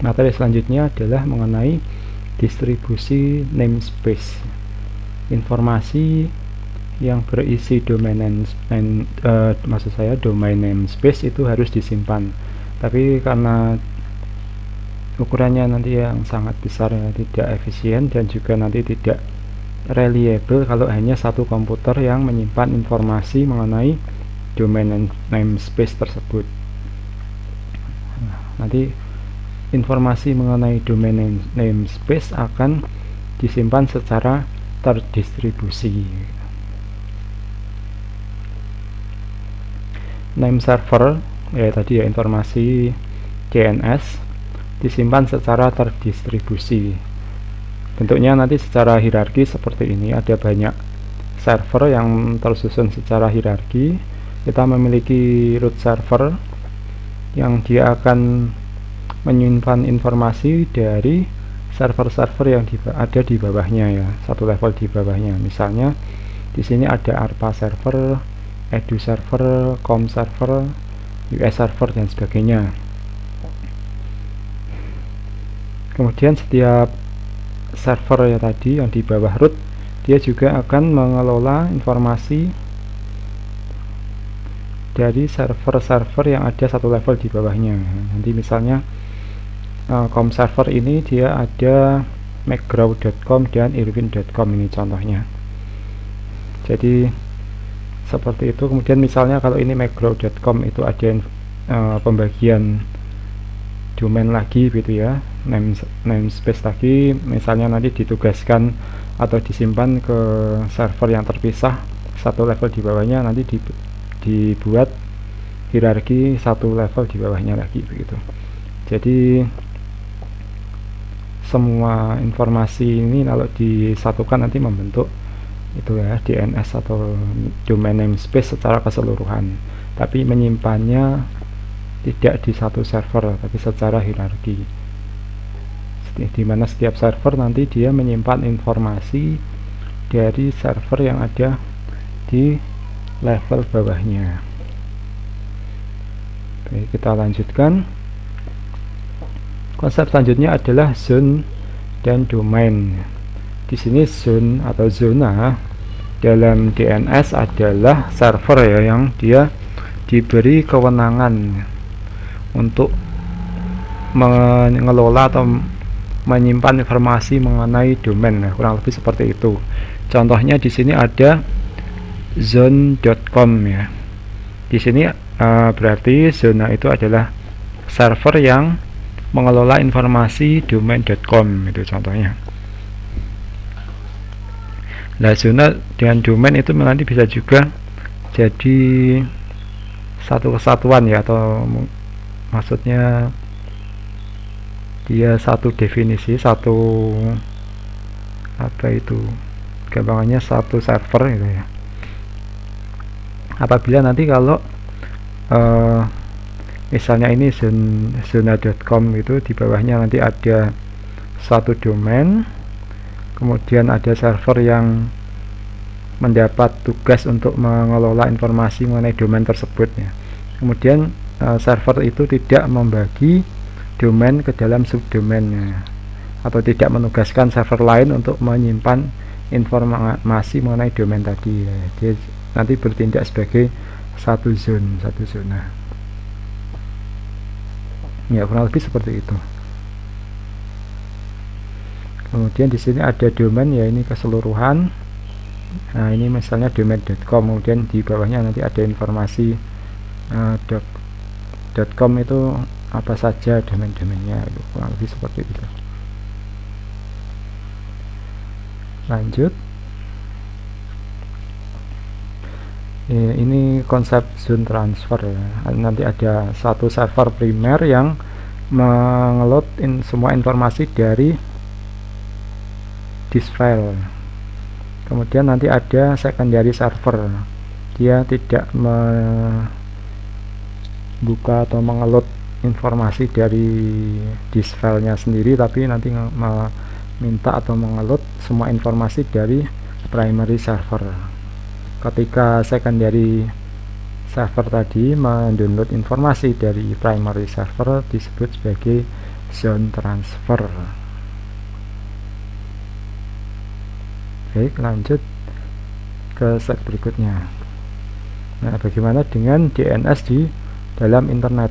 Materi selanjutnya adalah mengenai distribusi namespace. Informasi yang berisi domain namespace itu harus disimpan. Tapi karena ukurannya nanti yang sangat besar, ya, tidak efisien dan juga nanti tidak reliable kalau hanya satu komputer yang menyimpan informasi mengenai domain namespace tersebut. Nanti informasi mengenai domain namespace akan disimpan secara terdistribusi. Name server, ya tadi ya, informasi DNS disimpan secara terdistribusi. Bentuknya nanti secara hierarki seperti ini. Ada banyak server yang tersusun secara hierarki. Kita memiliki root server yang dia akan menyimpan informasi dari server-server yang ada di bawahnya, ya, satu level di bawahnya. Misalnya di sini ada ARPA server, edu server, com server, US server dan sebagainya. Kemudian setiap server ya tadi yang di bawah root, dia juga akan mengelola informasi dari server-server yang ada satu level di bawahnya. Nanti misalnya com server ini dia ada macgrow.com dan irwin.com, ini contohnya. Jadi seperti itu. Kemudian misalnya kalau ini macgrow.com itu ada pembagian domain lagi gitu ya, namespace lagi, misalnya nanti ditugaskan atau disimpan ke server yang terpisah satu level di bawahnya, nanti dibuat hierarki satu level di bawahnya lagi begitu. Jadi semua informasi ini kalau disatukan nanti membentuk itu ya, DNS atau domain namespace secara keseluruhan, tapi menyimpannya tidak di satu server tapi secara hierarki, di mana setiap server nanti dia menyimpan informasi dari server yang ada di level bawahnya. Oke, kita lanjutkan. Konsep selanjutnya adalah zone dan domain. Di sini zone atau zona dalam DNS adalah server ya, yang dia diberi kewenangan untuk mengelola atau menyimpan informasi mengenai domain, kurang lebih seperti itu. Contohnya di sini ada zone.com ya. Di sini berarti zona itu adalah server yang mengelola informasi domain.com, itu contohnya. Nah, zona dengan domain itu nanti bisa juga jadi satu kesatuan ya, atau maksudnya dia satu definisi, satu apa itu gampangannya, satu server gitu ya. Apabila nanti kalau misalnya ini zona.com itu di bawahnya nanti ada satu domain, kemudian ada server yang mendapat tugas untuk mengelola informasi mengenai domain tersebut ya. Kemudian server itu tidak membagi domain ke dalam subdomainnya, atau tidak menugaskan server lain untuk menyimpan informasi mengenai domain tadi ya. Dia nanti bertindak sebagai satu zona ya, kurang lebih seperti itu. Kemudian di sini ada domain ya, ini keseluruhan. Nah, ini misalnya domain.com, kemudian di bawahnya nanti ada informasi .com itu apa saja domain-domainnya, itu kurang lebih seperti itu. Lanjut. Ini konsep zone transfer ya. Nanti ada satu server primer yang mengeload semua informasi dari disk file. Kemudian nanti ada secondary server, dia tidak membuka atau mengeload informasi dari disk filenya sendiri, tapi nanti meminta atau mengeload semua informasi dari primary server. Ketika secondary server tadi mendownload informasi dari primary server, disebut sebagai zone transfer. Baik, lanjut ke slide berikutnya. Nah, bagaimana dengan DNS di dalam internet?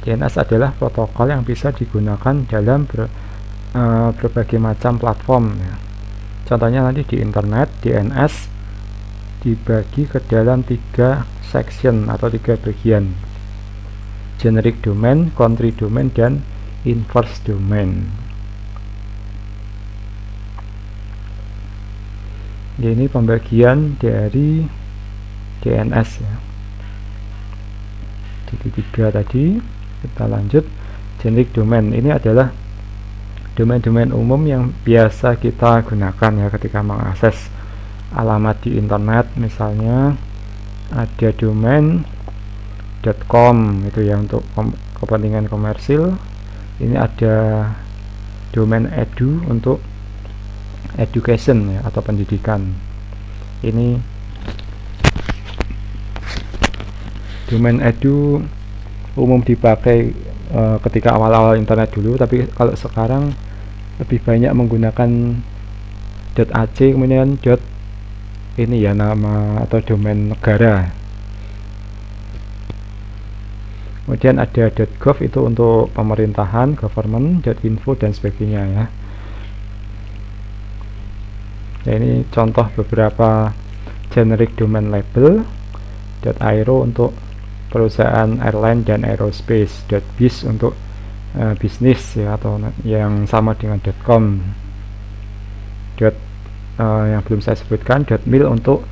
DNS adalah protokol yang bisa digunakan dalam berbagai macam platform ya. Contohnya nanti di internet, DNS dibagi ke dalam 3 section atau 3 bagian: generic domain, country domain, dan inverse domain. Ini pembagian dari DNS ya. Jadi 3 tadi. Kita lanjut. Generic domain ini adalah domain-domain umum yang biasa kita gunakan ya ketika mengakses alamat di internet. Misalnya ada domain .com itu ya untuk kepentingan komersil. Ini ada domain edu untuk education ya, atau pendidikan. Ini domain edu umum dipakai ketika awal-awal internet dulu, tapi kalau sekarang lebih banyak menggunakan .ac kemudian ini ya nama atau domain negara. Kemudian ada .gov itu untuk pemerintahan, government, .info dan sebagainya ya. Nah, ini contoh beberapa generic domain label. .aero untuk perusahaan airline dan aerospace, .biz untuk bisnis ya, atau yang sama dengan .com. Yang belum saya sebutkan, .mil untuk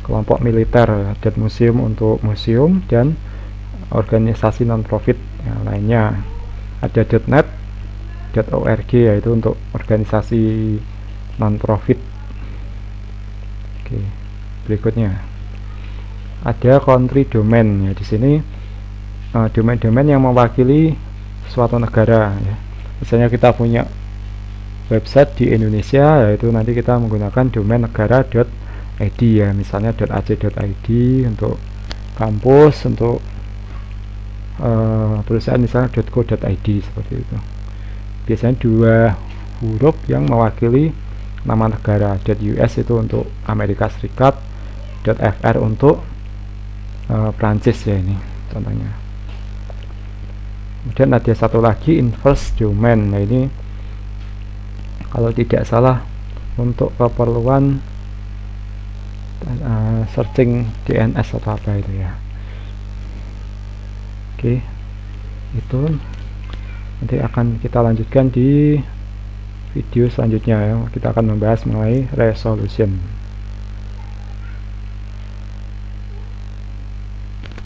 kelompok militer, .museum untuk museum dan organisasi non-profit yang lainnya. Ada .net, .org yaitu untuk organisasi non-profit. Oke, berikutnya ada country domain ya. Di sini domain-domain yang mewakili suatu negara ya. Misalnya kita punya website di Indonesia, yaitu nanti kita menggunakan domain negara.id ya, misalnya .ac.id untuk kampus, untuk perusahaan misalnya .co.id seperti itu. Biasanya 2 huruf yang mewakili nama negara. .us itu untuk Amerika Serikat, .fr untuk Prancis ya, ini contohnya. Kemudian ada satu lagi inverse domain. Nah, ini kalau tidak salah untuk keperluan searching DNS atau apa itu ya. Oke, itu nanti akan kita lanjutkan di video selanjutnya ya. Kita akan membahas mengenai resolution.